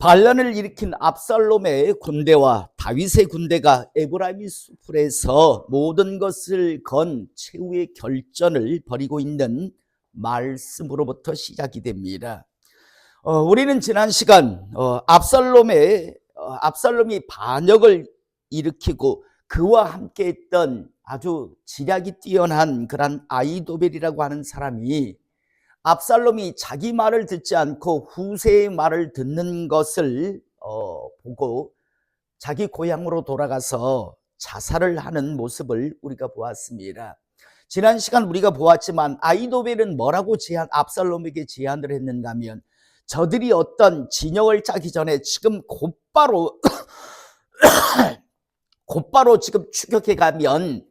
반란을 일으킨 압살롬의 군대와 다윗의 군대가 에브라임 수풀에서 모든 것을 건 최후의 결전을 벌이고 있는 말씀으로부터 시작이 됩니다. 우리는 지난 시간 압살롬이 반역을 일으키고 그와 함께했던 아주 지략이 뛰어난 그런 아히도벨이라고 하는 사람이 압살롬이 자기 말을 듣지 않고 후세의 말을 듣는 것을 보고 자기 고향으로 돌아가서 자살을 하는 모습을 우리가 보았습니다. 지난 시간 우리가 보았지만 아히도벨은 뭐라고 압살롬에게 제안을 했는가 하면, 저들이 어떤 진영을 짜기 전에 지금 곧바로 지금 추격해 가면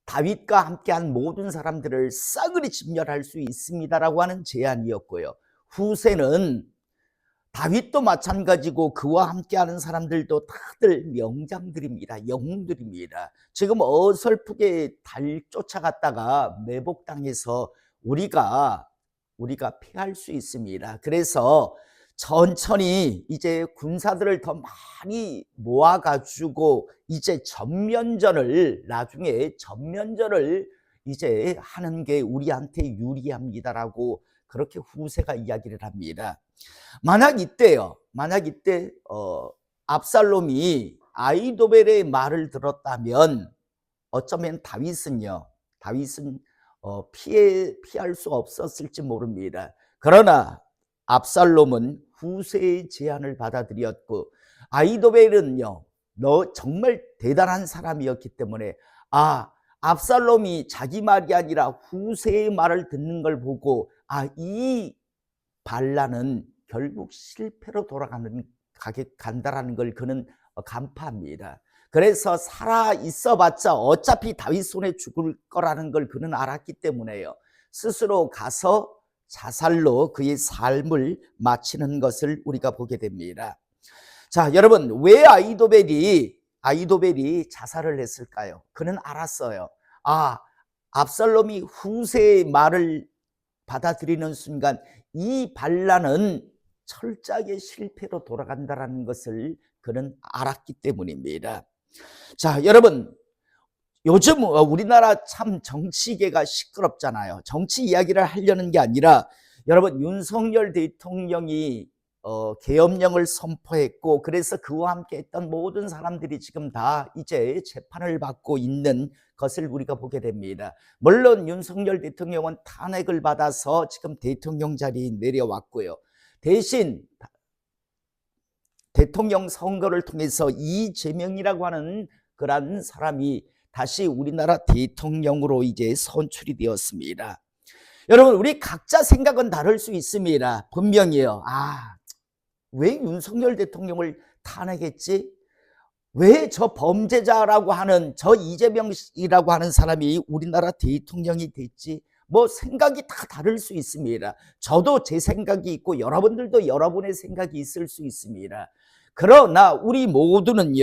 다윗과 함께한 모든 사람들을 싸그리 진멸할 수 있습니다라고 하는 제안이었고요. 후세는 다윗도 마찬가지고 그와 함께하는 사람들도 다들 명장들입니다. 영웅들입니다. 지금 어설프게 쫓아갔다가 매복당해서 우리가 피할 수 있습니다. 그래서 천천히 이제 군사들을 더 많이 모아가지고 이제 나중에 전면전을 이제 하는 게 우리한테 유리합니다라고 그렇게 후세가 이야기를 합니다. 만약 이때 압살롬이 아히도벨의 말을 들었다면 어쩌면 다윗은 피할 수 없었을지 모릅니다. 그러나 압살롬은 후세의 제안을 받아들였고, 아히도벨은요, 너 정말 대단한 사람이었기 때문에 압살롬이 자기 말이 아니라 후세의 말을 듣는 걸 보고 이 반란은 결국 실패로 간다라는 걸 그는 간파합니다. 그래서 살아 있어봤자 어차피 다윗 손에 죽을 거라는 걸 그는 알았기 때문에요, 스스로 가서 자살로 그의 삶을 마치는 것을 우리가 보게 됩니다. 자, 여러분, 왜 아히도벨이 자살을 했을까요? 그는 알았어요. 압살롬이 후세의 말을 받아들이는 순간 이 반란은 철저하게 실패로 돌아간다는 것을 그는 알았기 때문입니다. 자, 여러분, 요즘 우리나라 참 정치계가 시끄럽잖아요. 정치 이야기를 하려는 게 아니라, 여러분, 윤석열 대통령이 계엄령을 선포했고, 그래서 그와 함께 했던 모든 사람들이 지금 다 이제 재판을 받고 있는 것을 우리가 보게 됩니다. 물론 윤석열 대통령은 탄핵을 받아서 지금 대통령 자리에 내려왔고요. 대신 대통령 선거를 통해서 이재명이라고 하는 그런 사람이 다시 우리나라 대통령으로 이제 선출이 되었습니다. 여러분, 우리 각자 생각은 다를 수 있습니다. 분명히요. 왜 윤석열 대통령을 탄핵했지? 왜 저 범죄자라고 하는 저 이재명이라고 하는 사람이 우리나라 대통령이 됐지? 생각이 다 다를 수 있습니다. 저도 제 생각이 있고 여러분들도 여러분의 생각이 있을 수 있습니다. 그러나 우리 모두는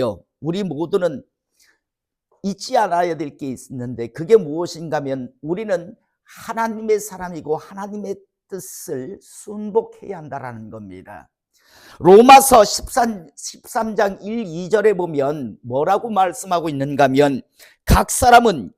잊지 않아야 될 게 있는데, 그게 무엇인가 하면 우리는 하나님의 사람이고 하나님의 뜻을 순복해야 한다는 겁니다. 로마서 13장 1, 2절에 보면 뭐라고 말씀하고 있는가 하면, 각 사람은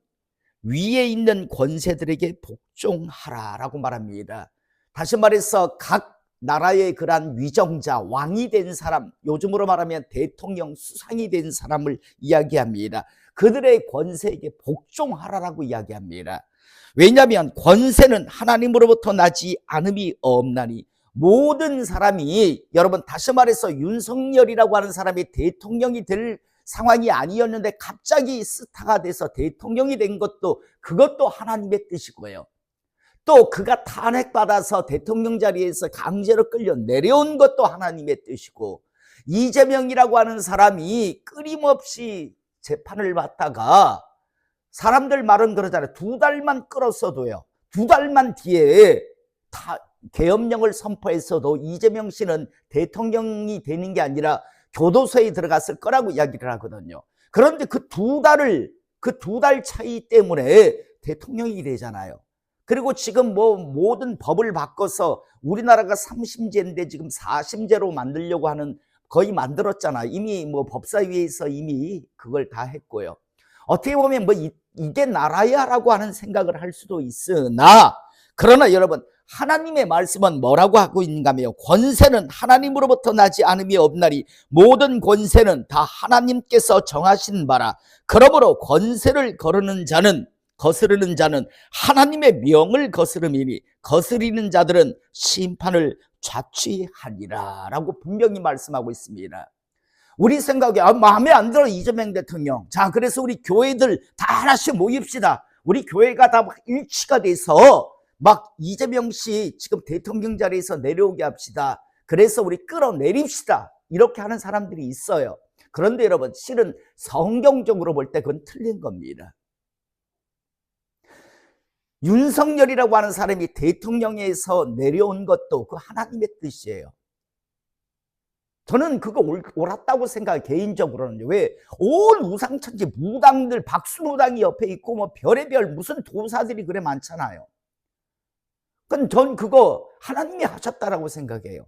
위에 있는 권세들에게 복종하라라고 말합니다. 다시 말해서 각 나라의 그러한 위정자, 왕이 된 사람, 요즘으로 말하면 대통령, 수상이 된 사람을 이야기합니다. 그들의 권세에게 복종하라라고 이야기합니다. 왜냐하면 권세는 하나님으로부터 나지 않음이 없나니, 모든 사람이, 여러분, 다시 말해서 윤석열이라고 하는 사람이 대통령이 될 상황이 아니었는데 갑자기 스타가 돼서 대통령이 된 것도, 그것도 하나님의 뜻이고요. 또 그가 탄핵받아서 대통령 자리에서 강제로 끌려 내려온 것도 하나님의 뜻이고, 이재명이라고 하는 사람이 끊임없이 재판을 받다가, 사람들 말은 그러잖아요. 2달만 끌었어도요, 2달만 뒤에 계엄령을 선포했어도 이재명 씨는 대통령이 되는 게 아니라 교도소에 들어갔을 거라고 이야기를 하거든요. 그런데 그 2달 차이 때문에 대통령이 되잖아요. 그리고 지금 모든 법을 바꿔서 우리나라가 3심제인데 지금 4심제로 만들려고 하는 거의 만들었잖아. 이미 뭐 법사위에서 이미 그걸 다 했고요. 어떻게 보면 뭐 이게 나라야라고 하는 생각을 할 수도 있으나, 그러나 여러분, 하나님의 말씀은 뭐라고 하고 있는가 하면, 권세는 하나님으로부터 나지 않음이 없나니 모든 권세는 다 하나님께서 정하신 바라. 그러므로 권세를 거스르는 자는 하나님의 명을 거스름이니 거스리는 자들은 심판을 자취하리라 라고 분명히 말씀하고 있습니다. 우리 생각에 마음에 안 들어 이재명 대통령. 자, 그래서 우리 교회들 다 하나씩 모입시다. 우리 교회가 다 막 일치가 돼서 막 이재명 씨 지금 대통령 자리에서 내려오게 합시다. 그래서 우리 끌어내립시다. 이렇게 하는 사람들이 있어요. 그런데 여러분, 실은 성경적으로 볼 때 그건 틀린 겁니다. 윤석열이라고 하는 사람이 대통령에서 내려온 것도 그 하나님의 뜻이에요. 저는 그거 옳았다고 생각해요. 개인적으로는. 왜? 온 우상천지 무당들, 박수무당이 옆에 있고 뭐 별의별 무슨 도사들이 그래 많잖아요. 그건 전 그거 하나님이 하셨다라고 생각해요.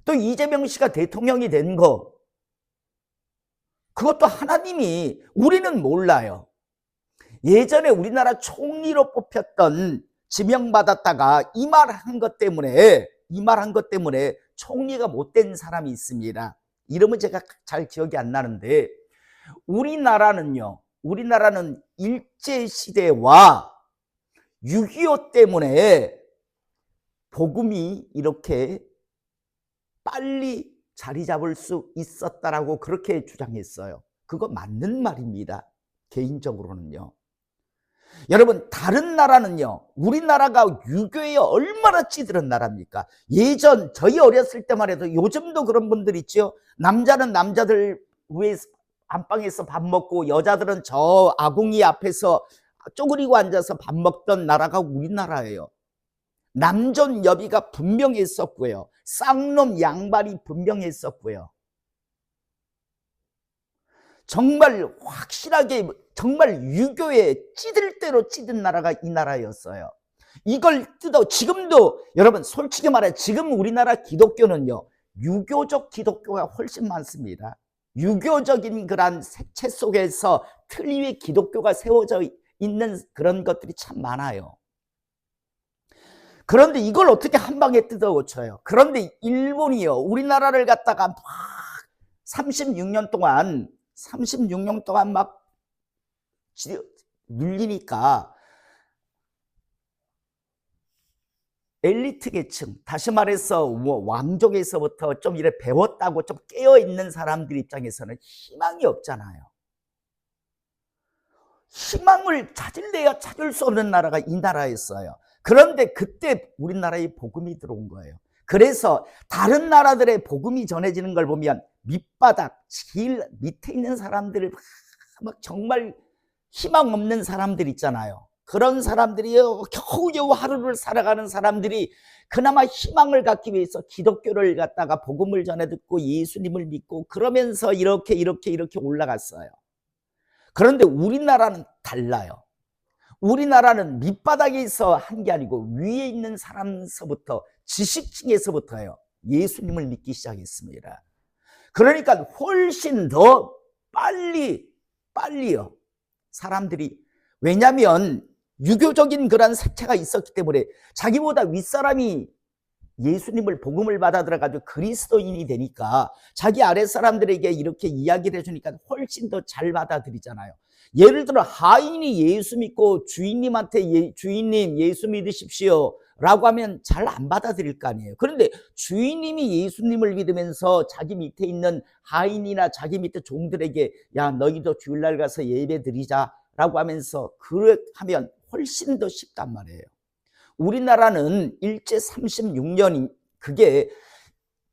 또 이재명 씨가 대통령이 된 거, 그것도 하나님이, 우리는 몰라요. 예전에 우리나라 총리로 뽑혔던, 지명받았다가 이 말 한 것 때문에 총리가 못된 사람이 있습니다. 이름은 제가 잘 기억이 안 나는데, 우리나라는 일제시대와 6.25 때문에 복음이 이렇게 빨리 자리 잡을 수 있었다라고 그렇게 주장했어요. 그거 맞는 말입니다. 개인적으로는요. 여러분, 다른 나라는요, 우리나라가 유교에 얼마나 찌들은 나라입니까? 예전 저희 어렸을 때만 해도, 요즘도 그런 분들 있죠. 남자는 남자들 위에 안방에서 밥 먹고 여자들은 저 아궁이 앞에서 쪼그리고 앉아서 밥 먹던 나라가 우리나라예요. 남존여비가 분명했었고요. 쌍놈 양발이 분명했었고요. 정말 확실하게, 정말 유교에 찌들 대로 찌든 나라가 이 나라였어요. 이걸 지금도 여러분 솔직히 말해, 지금 우리나라 기독교는요, 유교적 기독교가 훨씬 많습니다. 유교적인 그런 색채 속에서 틀 위에 기독교가 세워져 있는 그런 것들이 참 많아요. 그런데 이걸 어떻게 한 방에 뜯어 고쳐요? 그런데 일본이요, 우리나라를 갖다가 막 36년 동안 막 눌리니까 엘리트 계층, 다시 말해서 뭐 왕족에서부터 좀 이래 배웠다고 좀 깨어있는 사람들 입장에서는 희망이 없잖아요. 희망을 찾을래야 찾을 수 없는 나라가 이 나라였어요. 그런데 그때 우리나라에 복음이 들어온 거예요. 그래서 다른 나라들의 복음이 전해지는 걸 보면 밑바닥, 제일 밑에 있는 사람들을 막 정말 희망 없는 사람들 있잖아요. 그런 사람들이 겨우겨우 하루를 살아가는 사람들이 그나마 희망을 갖기 위해서 기독교를 갖다가 복음을 전해 듣고 예수님을 믿고 그러면서 이렇게 올라갔어요. 그런데 우리나라는 달라요. 우리나라는 밑바닥에서 한 게 아니고 위에 있는 사람서부터, 지식층에서부터요, 예수님을 믿기 시작했습니다. 그러니까 훨씬 더 빨리요, 사람들이. 왜냐하면 유교적인 그런 색채가 있었기 때문에 자기보다 윗사람이 예수님을 복음을 받아들여가지고 그리스도인이 되니까 자기 아랫 사람들에게 이렇게 이야기를 해주니까 훨씬 더 잘 받아들이잖아요. 예를 들어 하인이 예수 믿고 주인님한테 주인님 예수 믿으십시오 라고 하면 잘 안 받아들일 거 아니에요. 그런데 주인님이 예수님을 믿으면서 자기 밑에 있는 하인이나 자기 밑에 종들에게 야, 너희도 주일날 가서 예배 드리자 라고 하면서 그렇게 하면 훨씬 더 쉽단 말이에요. 우리나라는 일제 36년이 그게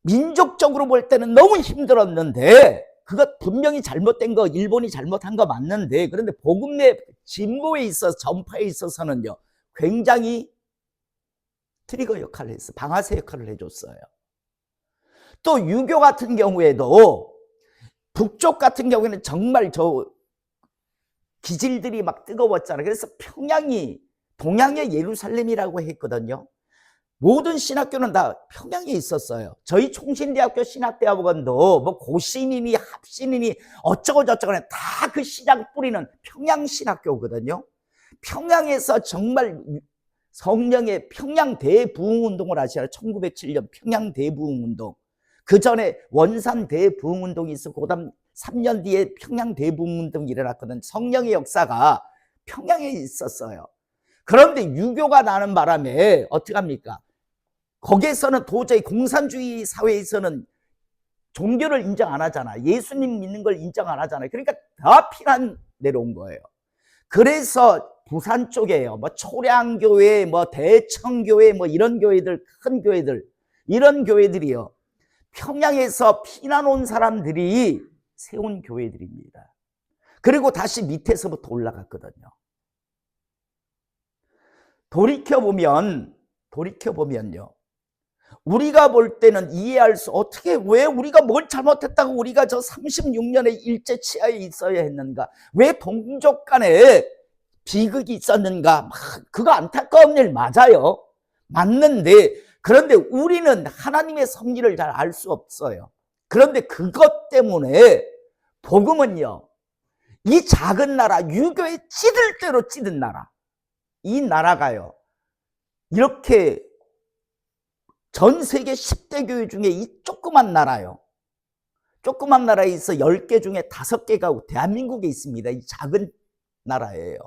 민족적으로 볼 때는 너무 힘들었는데, 그것 분명히 잘못된 거, 일본이 잘못한 거 맞는데, 그런데 복음의 진보에 있어서, 전파에 있어서는요, 굉장히 트리거 역할을 했어요. 방아쇠 역할을 해줬어요. 또 유교 같은 경우에도, 북쪽 같은 경우에는 정말 저 기질들이 막 뜨거웠잖아요. 그래서 평양이 동양의 예루살렘이라고 했거든요. 모든 신학교는 다 평양에 있었어요. 저희 총신대학교 신학대학원도 뭐 고신이니 합신이니 어쩌고 저쩌고 다 그 시작 뿌리는 평양 신학교거든요. 평양에서 정말 성령의 평양 대부흥운동을 아시나요? 1907년 평양 대부흥운동. 그 전에 원산 대부흥운동이 있었고 그다음 3년 뒤에 평양 대부흥운동이 일어났거든. 성령의 역사가 평양에 있었어요. 그런데 유교가 나는 바람에 어떻게 합니까? 거기에서는 도저히 공산주의 사회에서는 종교를 인정 안 하잖아. 예수님 믿는 걸 인정 안 하잖아요. 그러니까 다 피난 내려온 거예요. 그래서 부산 쪽에요. 뭐 초량교회, 뭐 대청교회, 뭐 이런 교회들, 큰 교회들, 이런 교회들이요. 평양에서 피난 온 사람들이 세운 교회들입니다. 그리고 다시 밑에서부터 올라갔거든요. 돌이켜보면요. 우리가 볼 때는 이해할 수, 어떻게, 왜 우리가 뭘 잘못했다고 우리가 저 36년의 일제 치하에 있어야 했는가? 왜 동족 간에 비극이 있었는가? 그거 안타까운 일 맞아요. 맞는데, 그런데 우리는 하나님의 섭리를 잘 알 수 없어요. 그런데 그것 때문에 복음은요, 이 작은 나라, 유교에 찌들 대로 찌든 나라, 이 나라가요, 이렇게 전 세계 10대 교회 중에 이 조그만 나라요. 조그만 나라에 있어 10개 중에 5개가 대한민국에 있습니다. 이 작은 나라예요.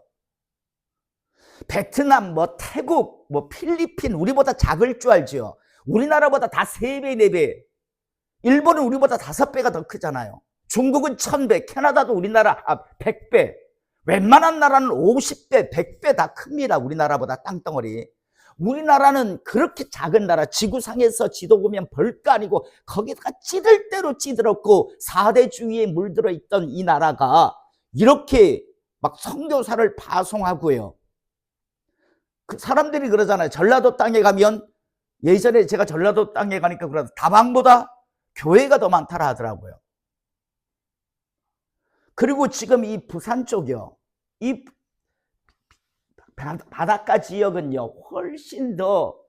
베트남, 뭐 태국, 뭐 필리핀 우리보다 작을 줄 알죠. 우리나라보다 다 3배, 4배. 일본은 우리보다 5배가 더 크잖아요. 중국은 1000배, 캐나다도 우리나라 100배. 웬만한 나라는 50배, 100배 다 큽니다. 우리나라보다 땅덩어리. 우리나라는 그렇게 작은 나라, 지구상에서 지도 보면 별거 아니고 거기다가 찌들 대로 찌들었고 4대주의에 물들어 있던 이 나라가 이렇게 막 선교사를 파송하고요. 그 사람들이 그러잖아요. 전라도 땅에 가면, 예전에 제가 전라도 땅에 가니까 그러다 다방보다 교회가 더 많다라 하더라고요. 그리고 지금 이 부산 쪽이요, 이 바닷가 지역은요 훨씬 더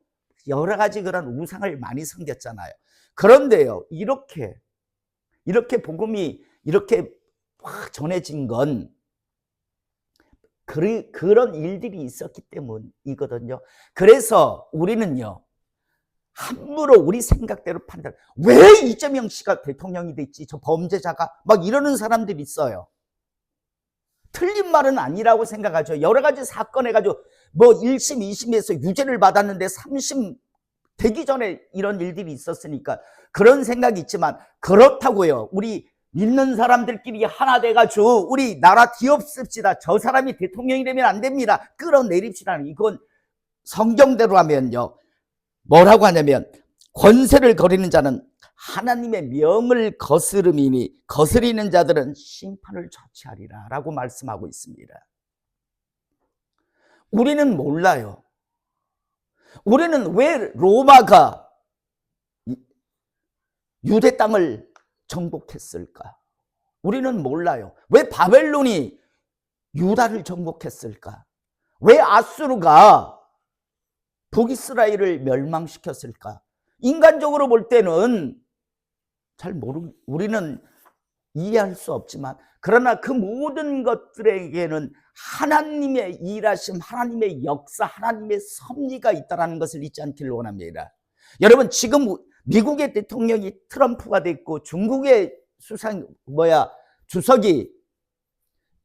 여러 가지 그런 우상을 많이 섬겼잖아요. 그런데요, 이렇게 복음이 이렇게 확 전해진 건 그런 일들이 있었기 때문이거든요. 그래서 우리는요, 함부로 우리 생각대로 판단, 왜 이재명 씨가 대통령이 됐지, 저 범죄자가, 막 이러는 사람들이 있어요. 틀린 말은 아니라고 생각하죠. 여러 가지 사건 해가지고 뭐 1심, 2심에서 유죄를 받았는데 3심 되기 전에 이런 일들이 있었으니까 그런 생각이 있지만, 그렇다고요, 우리 믿는 사람들끼리 하나 돼가지고 우리 나라 뒤엎습시다, 저 사람이 대통령이 되면 안 됩니다, 끌어내립시다, 이건 성경대로 하면요 뭐라고 하냐면, 권세를 거리는 자는 하나님의 명을 거스름이니 거스리는 자들은 심판을 처치하리라 라고 말씀하고 있습니다. 우리는 몰라요. 우리는 왜 로마가 유대 땅을 정복했을까? 우리는 몰라요. 왜 바벨론이 유다를 정복했을까? 왜 아수르가 북이스라엘을 멸망시켰을까? 인간적으로 볼 때는 우리는 이해할 수 없지만, 그러나 그 모든 것들에게는 하나님의 일하심, 하나님의 역사, 하나님의 섭리가 있다는 것을 잊지 않기를 원합니다. 여러분, 지금 미국의 대통령이 트럼프가 됐고 중국의 주석이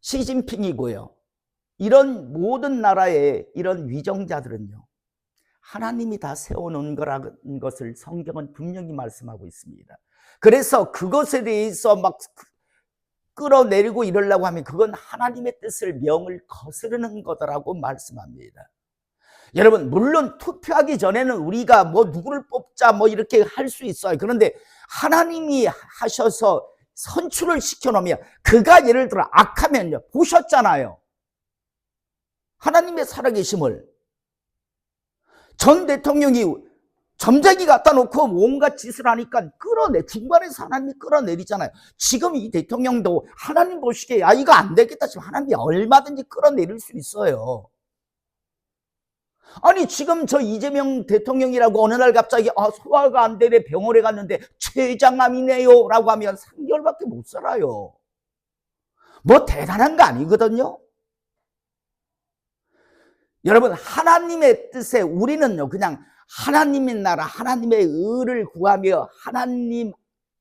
시진핑이고요. 이런 모든 나라의 이런 위정자들은요, 하나님이 다 세워놓은 거라는 것을 성경은 분명히 말씀하고 있습니다. 그래서 그것에 대해서 막 끌어내리고 이러려고 하면 그건 하나님의 뜻을, 명을 거스르는 거다라고 말씀합니다. 여러분, 물론 투표하기 전에는 우리가 뭐 누구를 뽑자 뭐 이렇게 할 수 있어요. 그런데 하나님이 하셔서 선출을 시켜놓으면, 그가 예를 들어 악하면요, 보셨잖아요, 하나님의 살아계심을. 전 대통령이 점쟁이 갖다 놓고 온갖 짓을 하니까 중간에서 하나님이 끌어내리잖아요. 지금 이 대통령도 하나님 보시기에 이거 안 되겠다 싶으면 하나님이 얼마든지 끌어내릴 수 있어요. 아니 지금 저 이재명 대통령이라고 어느 날 갑자기 소화가 안 되네 병원에 갔는데 췌장암이네요 라고 하면 3개월밖에 못 살아요. 뭐 대단한 거 아니거든요. 여러분 하나님의 뜻에 우리는요 그냥 하나님의 나라 하나님의 의를 구하며 하나님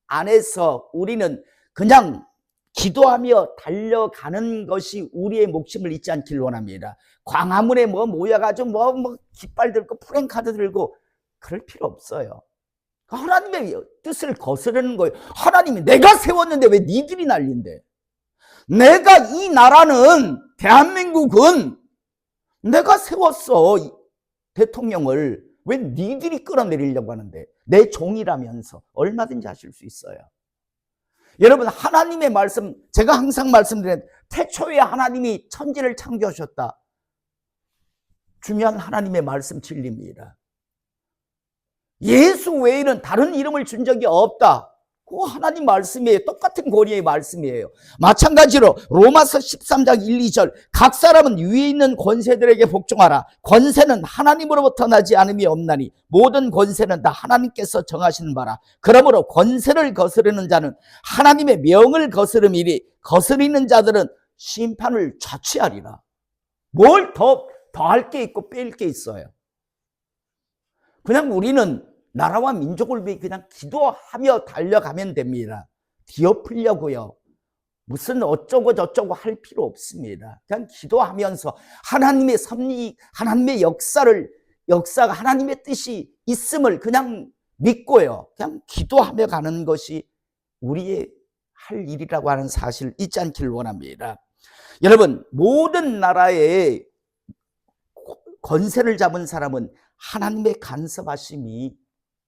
안에서 우리는 그냥 기도하며 달려가는 것이 우리의 목숨을 잊지 않길 원합니다. 광화문에 모여가지고 깃발 들고 프랭카드 들고 그럴 필요 없어요. 하나님의 뜻을 거스르는 거예요. 하나님이 내가 세웠는데 왜 니들이 난린데? 내가 이 나라는 대한민국은 내가 세웠어. 대통령을 왜 니들이 끌어내리려고 하는데? 내 종이라면서 얼마든지 하실 수 있어요. 여러분 하나님의 말씀 제가 항상 말씀드린 태초에 하나님이 천지를 창조하셨다. 중요한 하나님의 말씀 진리입니다. 예수 외에는 다른 이름을 준 적이 없다. 그 하나님 말씀이에요. 똑같은 고리의 말씀이에요. 마찬가지로 로마서 13장 1, 2절 각 사람은 위에 있는 권세들에게 복종하라. 권세는 하나님으로부터 나지 않음이 없나니 모든 권세는 다 하나님께서 정하시는 바라. 그러므로 권세를 거스르는 자는 하나님의 명을 거스름이니 거스리는 자들은 심판을 자취하리라. 뭘 더 할 게 있고 뺄 게 있어요. 그냥 우리는 나라와 민족을 위해 그냥 기도하며 달려가면 됩니다. 뒤엎으려고요. 무슨 어쩌고 저쩌고 할 필요 없습니다. 그냥 기도하면서 하나님의 섭리, 하나님의 역사가 하나님의 뜻이 있음을 그냥 믿고요. 그냥 기도하며 가는 것이 우리의 할 일이라고 하는 사실을 잊지 않기를 원합니다. 여러분, 모든 나라에 권세를 잡은 사람은 하나님의 간섭하심이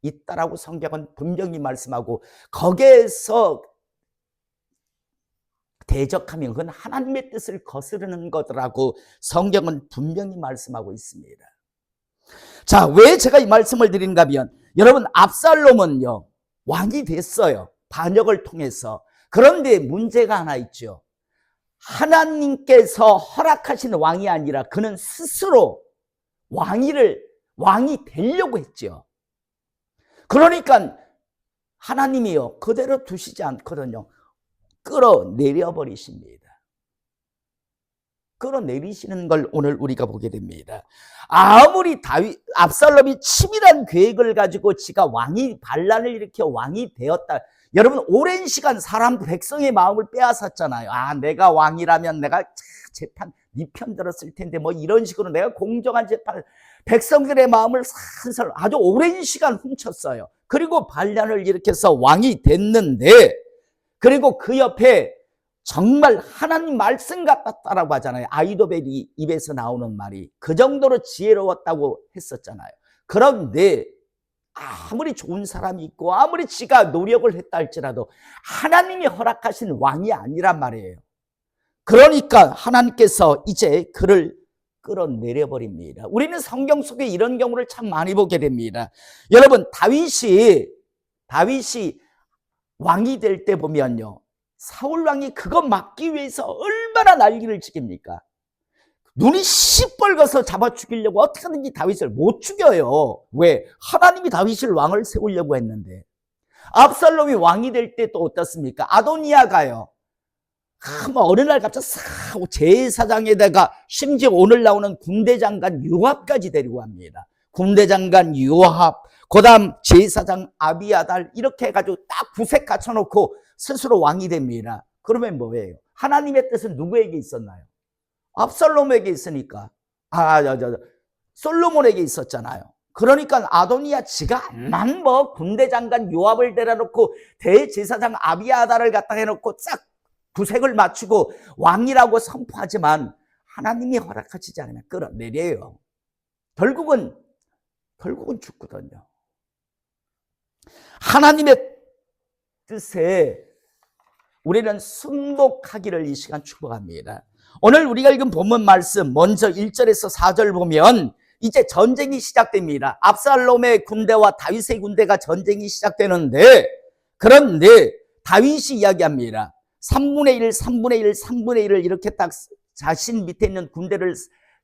있다라고 성경은 분명히 말씀하고 거기에서 대적하면 그건 하나님의 뜻을 거스르는 거라고 성경은 분명히 말씀하고 있습니다. 자, 왜 제가 이 말씀을 드리는가 하면 여러분 압살롬은요 왕이 됐어요. 반역을 통해서. 그런데 문제가 하나 있죠. 하나님께서 허락하신 왕이 아니라 그는 스스로 왕이 되려고 했죠. 그러니까 하나님이요 그대로 두시지 않거든요. 끌어내려 버리십니다. 끌어내리시는 걸 오늘 우리가 보게 됩니다. 아무리 압살롬이 치밀한 계획을 가지고 지가 반란을 일으켜 왕이 되었다. 여러분 오랜 시간 사람 백성의 마음을 빼앗았잖아요. 내가 왕이라면 내가 재판 네 편 들었을 텐데 이런 식으로 내가 공정한 재판 백성들의 마음을 살살 아주 오랜 시간 훔쳤어요. 그리고 반란을 일으켜서 왕이 됐는데 그리고 그 옆에 정말 하나님 말씀 같았다라고 하잖아요. 아이도벨이 입에서 나오는 말이 그 정도로 지혜로웠다고 했었잖아요. 그런데 아무리 좋은 사람이 있고 아무리 지가 노력을 했다 할지라도 하나님이 허락하신 왕이 아니란 말이에요. 그러니까 하나님께서 이제 그를 끌어내려 버립니다. 우리는 성경 속에 이런 경우를 참 많이 보게 됩니다. 여러분 다윗이 왕이 될 때 보면요 사울 왕이 그거 막기 위해서 얼마나 난리를 치깁니까? 눈이 시뻘겋어 잡아 죽이려고 어떻게 하든지 다윗을 못 죽여요. 왜? 하나님이 다윗을 왕을 세우려고 했는데. 압살롬이 왕이 될 때 또 어떻습니까? 아도니아가요 어느 날 갑자기 제사장에다가 심지어 오늘 나오는 군대장관 요압까지 데리고 갑니다. 군대장관 요압, 그 다음 제사장 아비아달 이렇게 해가지고 딱 구색 갖춰놓고 스스로 왕이 됩니다. 그러면 뭐예요? 하나님의 뜻은 누구에게 있었나요? 압살롬에게 있으니까 솔로몬에게 있었잖아요. 그러니까 아도니아 지가 만 군대장관 요압을 데려놓고 대제사장 아비아달을 갖다 해놓고 싹 구색을 맞추고 왕이라고 선포하지만 하나님이 허락하시지 않으면 끌어내려요. 결국은 죽거든요. 하나님의 뜻에 우리는 순복하기를 이 시간 축복합니다. 오늘 우리가 읽은 본문 말씀 먼저 1절에서 4절 보면 이제 전쟁이 시작됩니다. 압살롬의 군대와 다윗의 군대가 전쟁이 시작되는데 그런데 다윗이 이야기합니다. 3분의 1, 3분의 1, 3분의 1을 이렇게 딱 자신 밑에 있는 군대를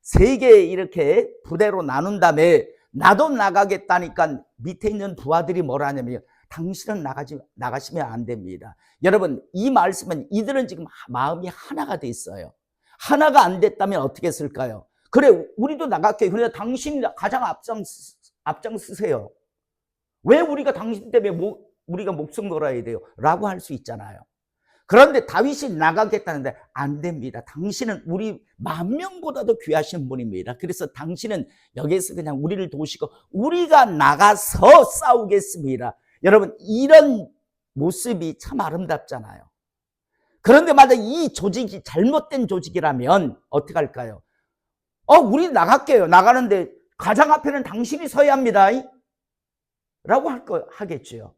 세 개 이렇게 부대로 나눈 다음에 나도 나가겠다니까 밑에 있는 부하들이 뭐라 하냐면 당신은 나가시면 안 됩니다. 여러분, 이 말씀은 이들은 지금 마음이 하나가 돼 있어요. 하나가 안 됐다면 어떻게 했을까요? 그래, 우리도 나갈게요. 그런데 당신이 가장 앞장서세요. 왜 우리가 당신 때문에 우리가 목숨 걸어야 돼요? 라고 할 수 있잖아요. 그런데 다윗이 나가겠다는데 안 됩니다. 당신은 우리 10,000명보다도 귀하신 분입니다. 그래서 당신은 여기서 그냥 우리를 도우시고 우리가 나가서 싸우겠습니다. 여러분, 이런 모습이 참 아름답잖아요. 그런데 만약 이 조직이 잘못된 조직이라면 어떻게 할까요? 우리 나갈게요. 나가는데 가장 앞에는 당신이 서야 합니다. 라고 하겠죠.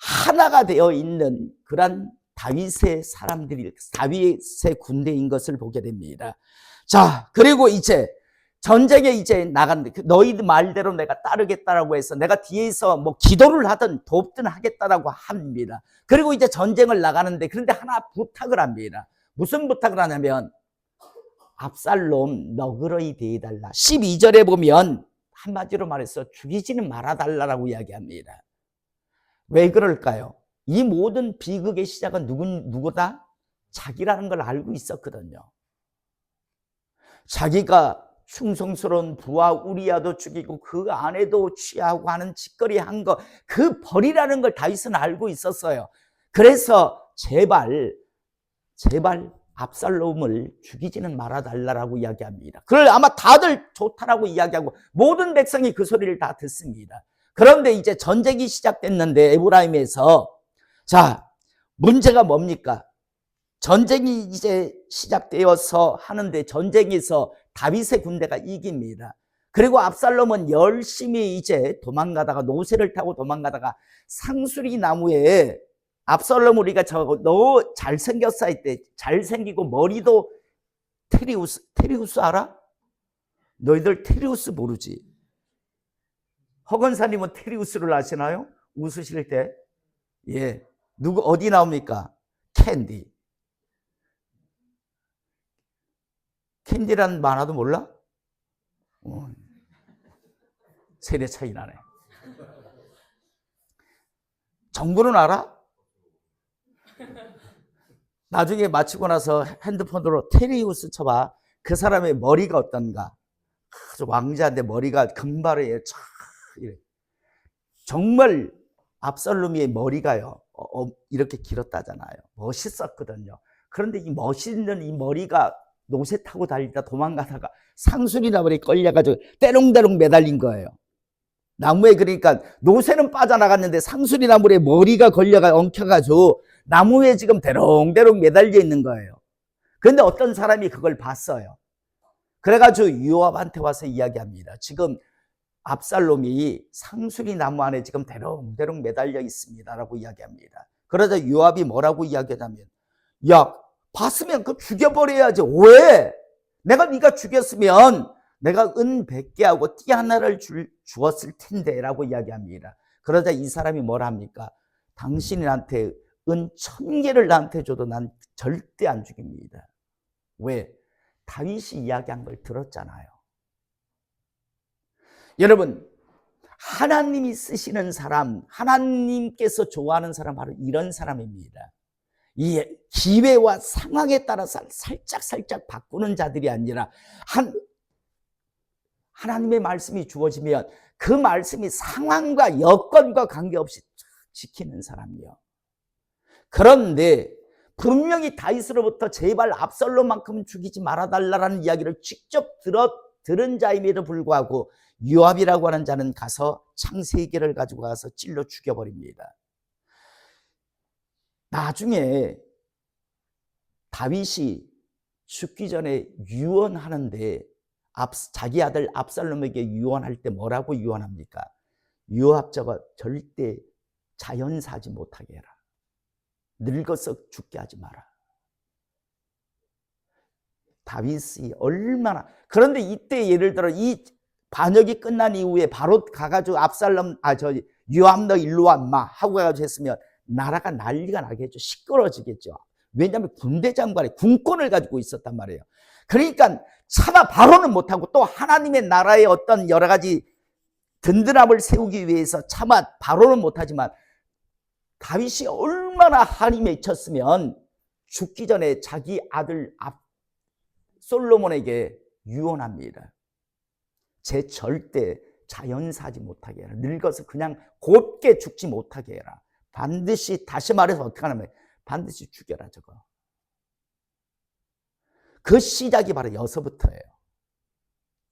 하나가 되어 있는 그런 다윗의 사람들이, 다윗의 군대인 것을 보게 됩니다. 자, 그리고 이제 전쟁에 이제 나갔는데 너희들 말대로 내가 따르겠다라고 해서 내가 뒤에서 뭐 기도를 하든 돕든 하겠다라고 합니다. 그리고 이제 전쟁을 나가는데 그런데 하나 부탁을 합니다. 무슨 부탁을 하냐면 압살롬 너그러이 대해달라. 12절에 보면 한마디로 말해서 죽이지는 말아달라고 이야기합니다. 왜 그럴까요? 이 모든 비극의 시작은 누구다? 자기라는 걸 알고 있었거든요. 자기가 충성스러운 부하 우리야도 죽이고 그 아내도 취하고 하는 짓거리 한 거, 그 벌이라는 걸 다윗은 알고 있었어요. 그래서 제발 압살롬을 죽이지는 말아달라고 이야기합니다. 그걸 아마 다들 좋다라고 이야기하고 모든 백성이 그 소리를 다 듣습니다. 그런데 이제 전쟁이 시작됐는데 에브라임에서 자, 문제가 뭡니까? 전쟁이 이제 시작되어서 하는데 전쟁에서 다윗의 군대가 이깁니다. 그리고 압살롬은 열심히 이제 도망가다가 노새를 타고 도망가다가 상수리 나무에 압살롬 우리가 너 잘생겼어 할 때 잘생기고 머리도 테리우스 알아? 너희들 테리우스 모르지? 허건사님은 테리우스를 아시나요? 웃으실 때? 예. 어디 나옵니까? 캔디. 캔디라는 만화도 몰라? 세대 차이 나네. 정부는 알아? 나중에 마치고 나서 핸드폰으로 테리우스 쳐봐. 그 사람의 머리가 어떤가? 아주 왕자인데 머리가 금발에 정말 압살롬의 머리가요 이렇게 길었다잖아요. 멋있었거든요. 그런데 이 멋있는 이 머리가 노새 타고 달리다 도망가다가 상수리 나무에 걸려가지고 때롱때롱 매달린 거예요. 나무에. 그러니까 노새는 빠져나갔는데 상수리 나무에 머리가 엉켜가지고 나무에 지금 대롱대롱 매달려 있는 거예요. 그런데 어떤 사람이 그걸 봤어요. 그래가지고 요압한테 와서 이야기합니다. 지금 압살롬이 상수리 나무 안에 지금 대롱대롱 매달려 있습니다 라고 이야기합니다. 그러자 요압이 뭐라고 이야기하냐면 야, 봤으면 그 죽여버려야지. 왜? 네가 죽였으면 내가 은 100개하고 띠 하나를 주었을 텐데 라고 이야기합니다. 그러자 이 사람이 뭐라 합니까? 당신이 나한테 은 1000개를 나한테 줘도 난 절대 안 죽입니다. 왜? 다윗이 이야기한 걸 들었잖아요. 여러분, 하나님이 쓰시는 사람, 하나님께서 좋아하는 사람 바로 이런 사람입니다. 이 기회와 상황에 따라서 살짝 바꾸는 자들이 아니라 하나님의 말씀이 주어지면 그 말씀이 상황과 여건과 관계없이 지키는 사람이요. 그런데 분명히 다윗으로부터 제발 압살롬만큼 죽이지 말아달라는 이야기를 직접 들은 자임에도 불구하고 요압이라고 하는 자는 가서 창 3개를 가지고 가서 찔러 죽여버립니다. 나중에 다윗이 죽기 전에 유언하는데 자기 아들 압살롬에게 유언할 때 뭐라고 유언합니까? 요압 저거 절대 자연사하지 못하게 해라. 늙어서 죽게 하지 마라. 다윗이 얼마나. 그런데 이때 예를 들어 이 반역이 끝난 이후에 바로 가가지고 요압 너 일로 와 인마 하고 가가지고 했으면 나라가 난리가 나겠죠. 시끄러워지겠죠. 왜냐하면 군대 장관이 군권을 가지고 있었단 말이에요. 그러니까 차마 바로는 못하고 또 하나님의 나라의 어떤 여러 가지 든든함을 세우기 위해서 차마 바로는 못하지만 다윗이 얼마나 한이 맺혔으면 죽기 전에 자기 아들 솔로몬에게 유언합니다. 제 절대 자연사하지 못하게 해라. 늙어서 그냥 곱게 죽지 못하게 해라. 반드시, 다시 말해서 어떻게 하냐면 반드시 죽여라 저거. 그 시작이 바로 여서부터예요.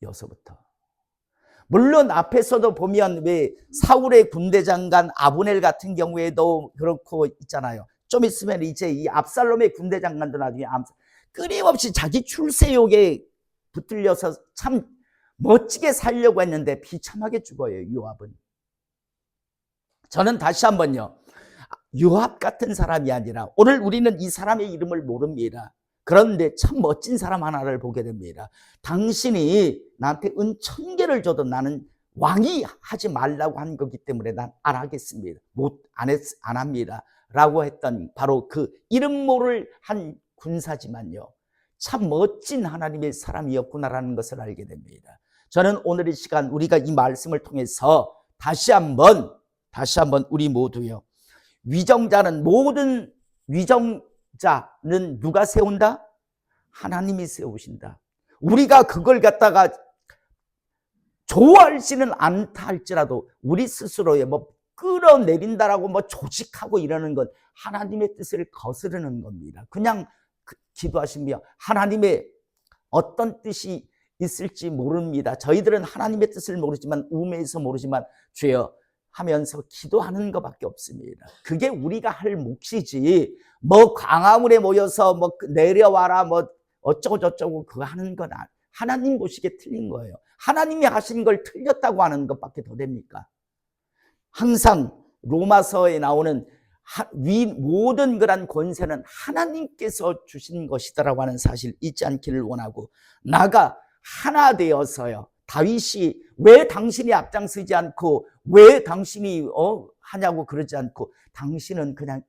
여서부터. 물론 앞에서도 보면 왜 사울의 군대 장관 아브넬 같은 경우에도 그렇고 있잖아요. 좀 있으면 이제 이 압살롬의 군대 장관도 나중에 끊임없이 자기 출세욕에 붙들려서 참 멋지게 살려고 했는데 비참하게 죽어요, 요압은. 저는 다시 한번요, 요압 같은 사람이 아니라 오늘 우리는 이 사람의 이름을 모릅니다. 그런데 참 멋진 사람 하나를 보게 됩니다. 당신이 나한테 은 1000개를 줘도 나는 왕이 하지 말라고 한 거기 때문에 난 안 하겠습니다. 안 합니다. 라고 했던 바로 그 이름 모를 한 군사지만요, 참 멋진 하나님의 사람이었구나라는 것을 알게 됩니다. 저는 오늘 이 시간 우리가 이 말씀을 통해서 다시 한번 우리 모두요, 모든 위정자는 누가 세운다? 하나님이 세우신다. 우리가 그걸 갖다가 좋아하지는 않다 할지라도 우리 스스로의 끌어내린다라고 조직하고 이러는 건 하나님의 뜻을 거스르는 겁니다. 그냥 기도하시며 하나님의 어떤 뜻이 있을지 모릅니다. 저희들은 하나님의 뜻을 모르지만 우매해서 모르지만 주여 하면서 기도하는 것밖에 없습니다. 그게 우리가 할 몫이지 광화문에 모여서 내려와라 어쩌고 저쩌고 그거 하는 건 하나님 보시기에 틀린 거예요. 하나님이 하신 걸 틀렸다고 하는 것밖에 더 됩니까? 항상 로마서에 나오는 모든 그런 권세는 하나님께서 주신 것이다라고 하는 사실 잊지 않기를 원하고, 나가 하나 되어서요, 다윗이 왜 당신이 앞장서지 않고 왜 당신이 하냐고 그러지 않고 당신은 그냥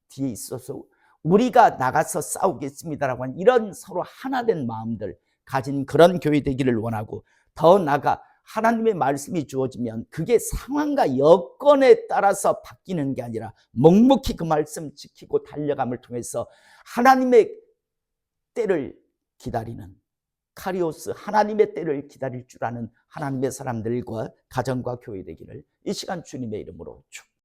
뒤에 있어서 우리가 나가서 싸우겠습니다라고 하는 이런 서로 하나 된 마음들 가진 그런 교회 되기를 원하고, 더 나아가 하나님의 말씀이 주어지면 그게 상황과 여건에 따라서 바뀌는 게 아니라 묵묵히 그 말씀 지키고 달려감을 통해서 하나님의 때를 기다리는 카리오스, 하나님의 때를 기다릴 줄 아는 하나님의 사람들과 가정과 교회 되기를 이 시간 주님의 이름으로 축복합니다.